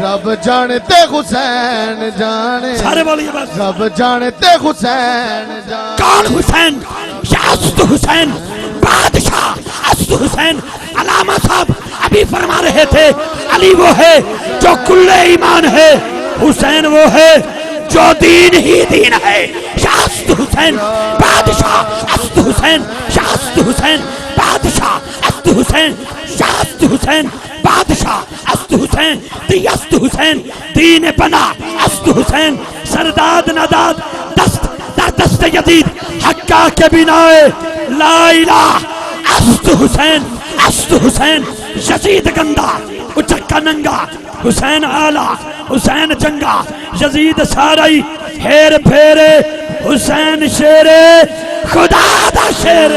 رب جانتے حسین جانے سارے بولیے بس رب جانتے حسین جانے کون حسین؟ شاست حسین بادشاہ است حسین. علامہ صاحب ابھی فرما رہے تھے علی وہ ہے جو کل ایمان ہے، حسین وہ ہے جو دین ہی دین ہے. شاست حسین بادشاہ است حسین، شاست حسین بادشاہ است حسین، شاست حسین بادشاہ است حسین، دیست حسین دین بنا است حسین. سرداد نداد دست در دست یزید حقا کے بنائے لا الہ است حسین، است حسین یزید گندا اچکا ننگا، حسین آلہ حسین چنگا، یزید سارئی ہیر پھیرے، حسین شیر خدا دا شیر.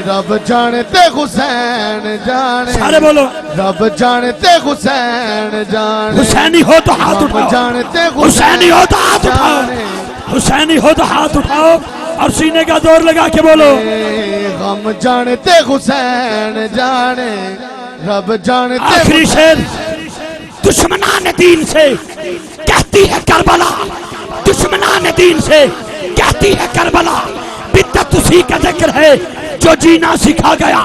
رب جانتے حسین جانے سارے بولو رب جانتے حسین جانے حسینی ہو تو ہاتھ رب اٹھاؤ، جانتے حسینی ہو تو ہاتھ اٹھاؤ، جانے حسینی ہو تو ہاتھ اٹھاؤ اور سینے کا دور لگا کے بولو غم جانتے حسین جانے رب جانتے آخری شیر. دشمنان دین سے کہتی ہے کربلا، دشمنان دین سے کہتی ہے کربلا، بدعت اسی کا ذکر ہے جو جینا سکھا گیا.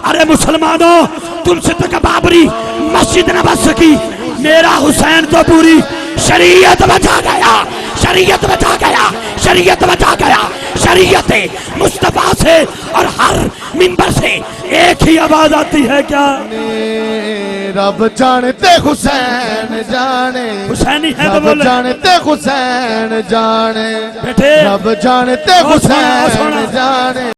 ارے مسلمانوں تم سے تک بابری مسجد نہ بچ سکی، میرا حسین تو پوری شریعت بچا گیا، شریعت بچا گیا، شریعت بچا گیا. شریعت مصطفیٰ سے اور ہر منبر سے ایک ہی آواز آتی ہے کیا؟ رب جانتے حسین جانے حسینی ہے تو رب بولے جانتے حسین جانے بیٹھے رب جانتے سونا حسین جانے